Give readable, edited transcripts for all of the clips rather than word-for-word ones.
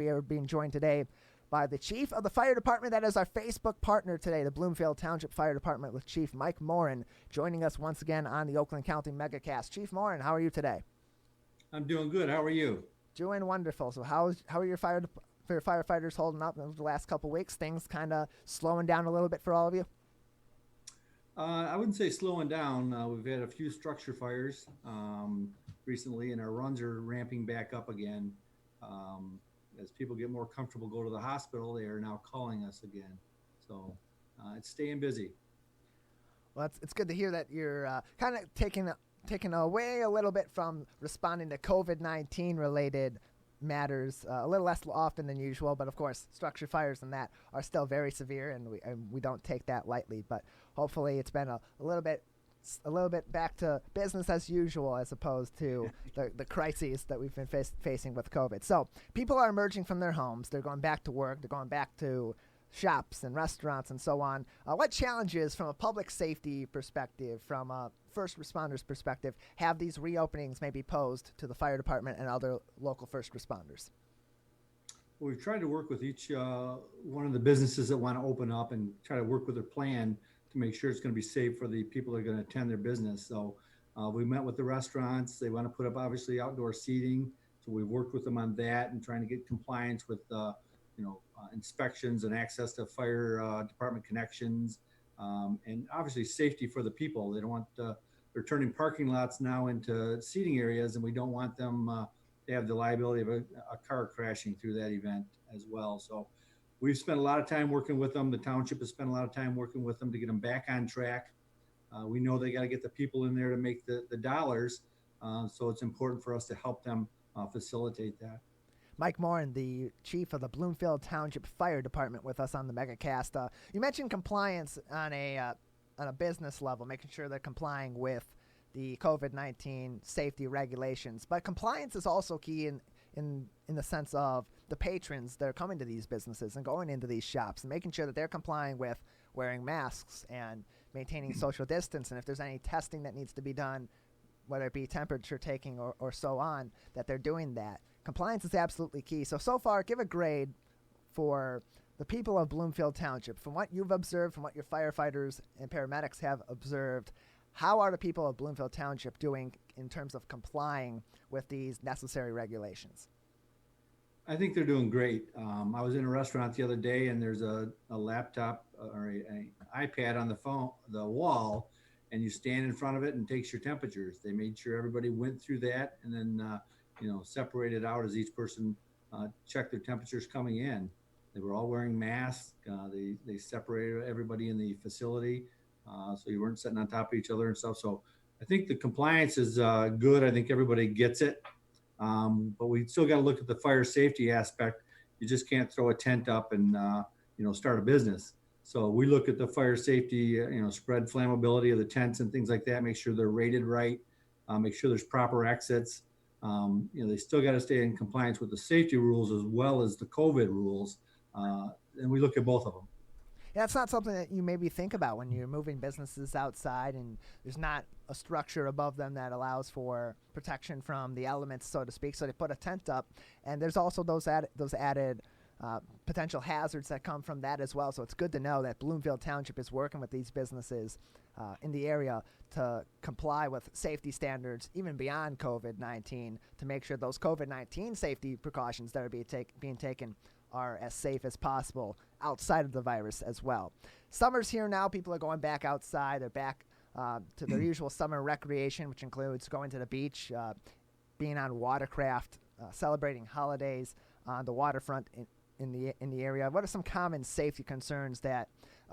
We are being joined today by the Chief of the Fire Department. That is our Facebook partner today, the Bloomfield Township Fire Department, with Chief Mike Morin joining us once again on the Oakland County Megacast. Chief Morin, how are you today? I'm doing good. How are you? Doing wonderful. So how are your firefighters holding up over the last couple weeks? Things kind of slowing down a little bit for all of you? I wouldn't say slowing down. We've had a few structure fires recently, and our runs are ramping back up again. As people get more comfortable, go to the hospital, they are now calling us again. So it's staying busy. Well, it's good to hear that you're kind of taking away a little bit from responding to COVID-19 related matters a little less often than usual, but of course structure fires and that are still very severe, and we don't take that lightly. But hopefully it's been a little bit back to business as usual, as opposed to the crises that we've been facing with COVID. So people are emerging from their homes, they're going back to work, they're going back to shops and restaurants and so on. What challenges from a public safety perspective, from a first responders perspective, have these reopenings maybe posed to the fire department and other local first responders? Well, we've tried to work with each one of the businesses that want to open up and try to work with their plan to make sure it's going to be safe for the people that are going to attend their business. So we met with the restaurants. They want to put up obviously outdoor seating. So we've worked with them on that and trying to get compliance with inspections and access to fire department connections, and obviously safety for the people. They don't want they're turning parking lots now into seating areas, and we don't want them to have the liability of a car crashing through that event as well. So we've spent a lot of time working with them. The township has spent a lot of time working with them to get them back on track. We know they got to get the people in there to make the dollars, so it's important for us to help them facilitate that. Mike Morin, the Chief of the Bloomfield Township Fire Department, with us on the Megacast. You mentioned compliance on a business level, making sure they're complying with the COVID-19 safety regulations. But compliance is also key in the sense of the patrons that are coming to these businesses and going into these shops, and making sure that they're complying with wearing masks and maintaining social distance. And if there's any testing that needs to be done, whether it be temperature taking or so on, that they're doing that. Compliance is absolutely key. So far, give a grade for the people of Bloomfield Township. From what you've observed, from what your firefighters and paramedics have observed, how are the people of Bloomfield Township doing in terms of complying with these necessary regulations? I think they're doing great. I was in a restaurant the other day, and there's a laptop or an iPad on the wall, and you stand in front of it and takes your temperatures. They made sure everybody went through that, and then separated out as each person checked their temperatures coming in. They were all wearing masks. They separated everybody in the facility, so you weren't sitting on top of each other and stuff. So I think the compliance is good. I think everybody gets it, but we still got to look at the fire safety aspect. You just can't throw a tent up and start a business. So we look at the fire safety, spread flammability of the tents and things like that. Make sure they're rated right. Make sure there's proper exits. They still got to stay in compliance with the safety rules as well as the COVID rules. And we look at both of them. Yeah, it's not something that you maybe think about when you're moving businesses outside and there's not a structure above them that allows for protection from the elements, so to speak. So they put a tent up, and there's also those added potential hazards that come from that as well. So it's good to know that Bloomfield Township is working with these businesses in the area to comply with safety standards even beyond COVID-19, to make sure those COVID-19 safety precautions that are being taken are as safe as possible outside of the virus as well. Summer's here now. People are going back outside. They're back to their usual summer recreation, which includes going to the beach, being on watercraft, celebrating holidays on the waterfront in the area. What are some common safety concerns that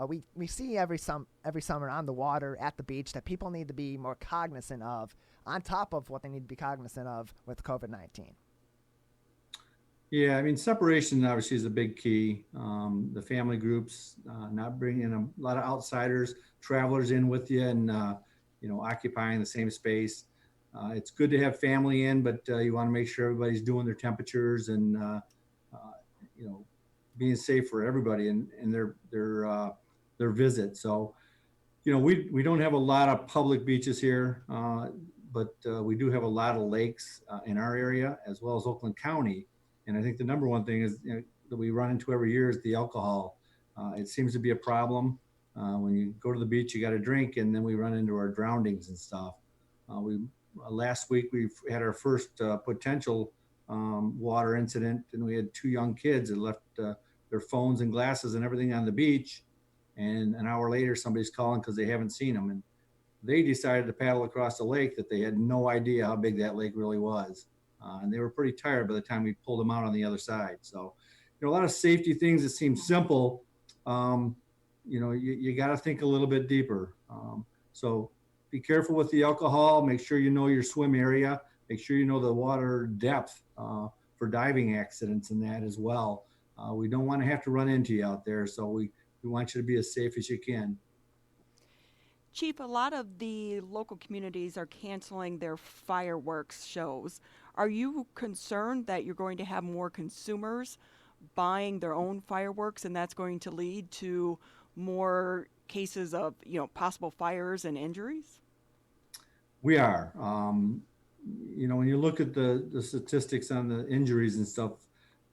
we see every summer on the water, at the beach, that people need to be more cognizant of, on top of what they need to be cognizant of with COVID-19? Yeah, I mean, separation obviously is a big key. The family groups, not bringing a lot of outsiders, travelers in with you, and occupying the same space. It's good to have family in, but you want to make sure everybody's doing their temperatures and being safe for everybody and their visit. So, we don't have a lot of public beaches here, but we do have a lot of lakes in our area, as well as Oakland County. And I think the number one thing is, that we run into every year is the alcohol. It seems to be a problem. When you go to the beach, you got to drink, and then we run into our drownings and stuff. We Last week we had our first potential water incident, and we had two young kids that left their phones and glasses and everything on the beach. And an hour later, somebody's calling because they haven't seen them, and they decided to paddle across the lake that they had no idea how big that lake really was. And they were pretty tired by the time we pulled them out on the other side. So, a lot of safety things that seem simple, you got to think a little bit deeper. So be careful with the alcohol. Make sure you know your swim area. Make sure you know the water depth for diving accidents and that as well. We don't want to have to run into you out there. So we want you to be as safe as you can. Chief, a lot of the local communities are canceling their fireworks shows. Are you concerned that you're going to have more consumers buying their own fireworks, and that's going to lead to more cases of, possible fires and injuries? We are. When you look at the statistics on the injuries and stuff,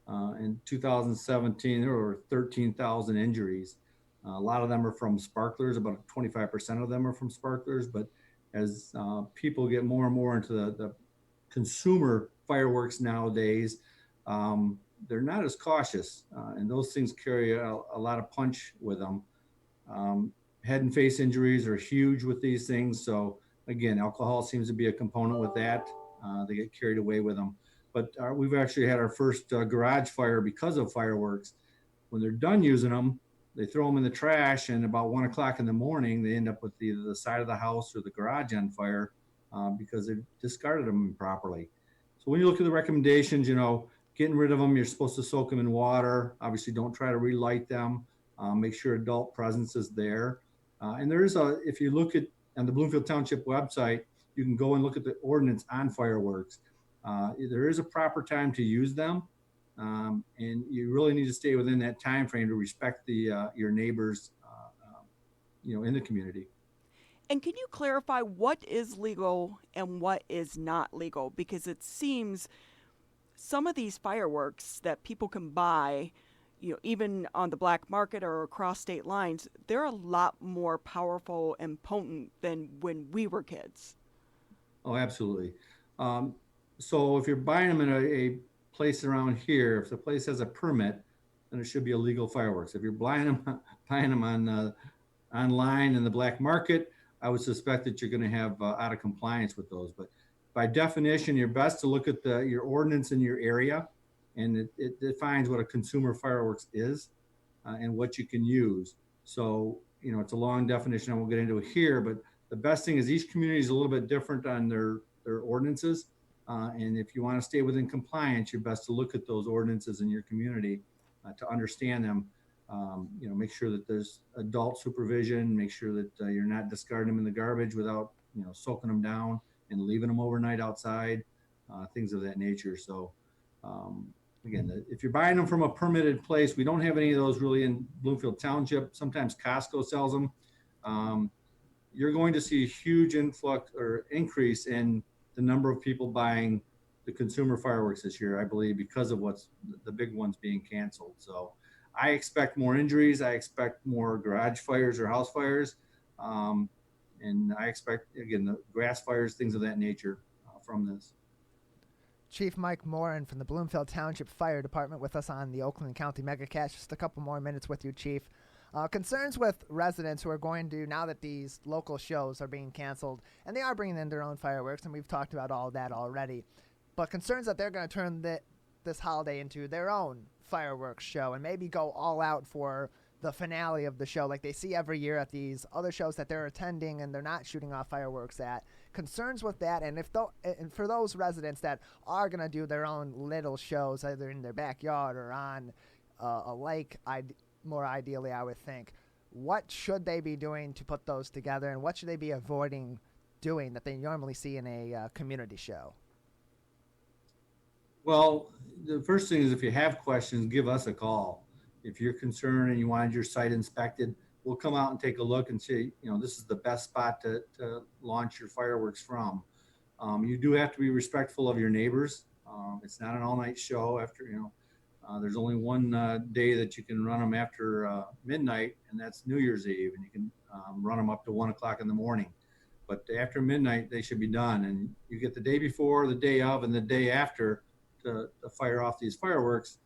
in 2017, there were 13,000 injuries. A lot of them are from sparklers. About 25% of them are from sparklers. But as people get more and more into the consumer fireworks nowadays, they're not as cautious. And those things carry a lot of punch with them. Head and face injuries are huge with these things. So again, alcohol seems to be a component with that. They get carried away with them. But we've actually had our first garage fire because of fireworks. When they're done using them, they throw them in the trash, and about 1 o'clock in the morning, they end up with either the side of the house or the garage on fire because they discarded them improperly. So when you look at the recommendations, getting rid of them, you're supposed to soak them in water. Obviously, don't try to relight them. Make sure adult presence is there. And there is if you look at on the Bloomfield Township website, you can go and look at the ordinance on fireworks. There is a proper time to use them. And you really need to stay within that time frame to respect your neighbors, in the community. And can you clarify what is legal and what is not legal? Because it seems some of these fireworks that people can buy, even on the black market or across state lines, they're a lot more powerful and potent than when we were kids. Oh, absolutely. So if you're buying them in a place around here, if the place has a permit, then it should be illegal fireworks. If you're buying them on online in the black market, I would suspect that you're going to have out of compliance with those. But by definition, you're best to look at your ordinance in your area, and it defines what a consumer fireworks is and what you can use. So, it's a long definition. I won't get into it here, but the best thing is each community is a little bit different on their ordinances. And if you want to stay within compliance, you're best to look at those ordinances in your community to understand them. Make sure that there's adult supervision, make sure that you're not discarding them in the garbage without, soaking them down and leaving them overnight outside, things of that nature. So, again, if you're buying them from a permitted place, we don't have any of those really in Bloomfield Township. Sometimes Costco sells them. You're going to see a huge influx or increase in the number of people buying the consumer fireworks this year, I believe, because of what's the big ones being canceled. So I expect more injuries. I expect more garage fires or house fires. And I expect, again, the grass fires, things of that nature from this. Chief Mike Morin from the Bloomfield Township Fire Department with us on the Oakland County MegaCast. Just a couple more minutes with you, Chief. Concerns with residents who are going to, now that these local shows are being canceled, and they are bringing in their own fireworks, and we've talked about all that already, but concerns that they're going to turn this holiday into their own fireworks show and maybe go all out for the finale of the show like they see every year at these other shows that they're attending and they're not shooting off fireworks at. Concerns with that, and and for those residents that are going to do their own little shows either in their backyard or on a lake, more ideally, I would think, what should they be doing to put those together, and what should they be avoiding doing that they normally see in a community show? Well, the first thing is, if you have questions, give us a call. If you're concerned and you wanted your site inspected, we'll come out and take a look and say, this is the best spot to launch your fireworks from. You do have to be respectful of your neighbors. It's not an all-night show. There's only one day that you can run them after midnight, and that's New Year's Eve, and you can run them up to 1 o'clock in the morning. But after midnight, they should be done, and you get the day before, the day of, and the day after to fire off these fireworks.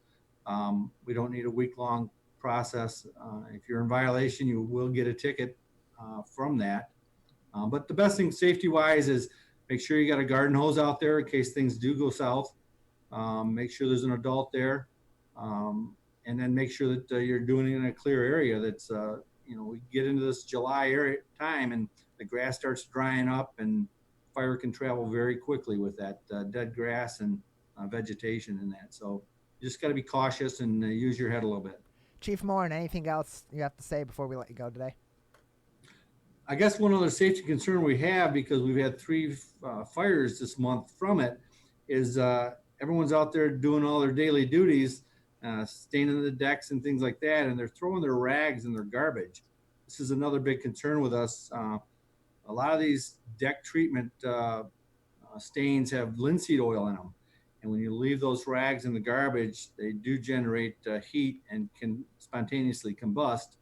We don't need a week-long process. If you're in violation, you will get a ticket from that. But the best thing safety-wise is make sure you got a garden hose out there in case things do go south. Make sure there's an adult there. And then make sure that you're doing it in a clear area that's, we get into this July area time and the grass starts drying up and fire can travel very quickly with that dead grass and vegetation in that. So you just got to be cautious and use your head a little bit. Chief Morin, anything else you have to say before we let you go today? I guess one other safety concern we have, because we've had 3 fires this month from it, is everyone's out there doing all their daily duties, staining the decks and things like that, and they're throwing their rags and their garbage. This is another big concern with us. A lot of these deck treatment stains have linseed oil in them. And when you leave those rags in the garbage, they do generate heat and can spontaneously combust.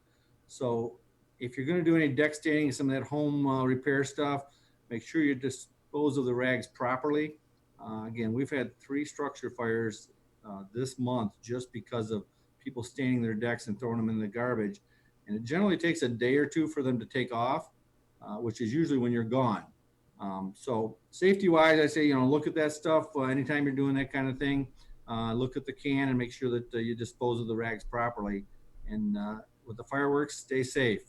So if you're going to do any deck staining, some of that home repair stuff, make sure you dispose of the rags properly. Again, we've had 3 structure fires this month just because of people staining their decks and throwing them in the garbage. And it generally takes a day or 2 for them to take off, which is usually when you're gone. So safety-wise, I say, look at that stuff anytime you're doing that kind of thing. Look at the can and make sure that you dispose of the rags properly. And with the fireworks, stay safe.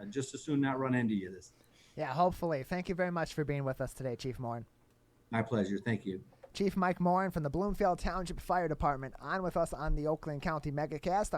Just as soon not run into you. Yeah, hopefully. Thank you very much for being with us today, Chief Morin. My pleasure. Thank you. Chief Mike Morin from the Bloomfield Township Fire Department on with us on the Oakland County Megacast.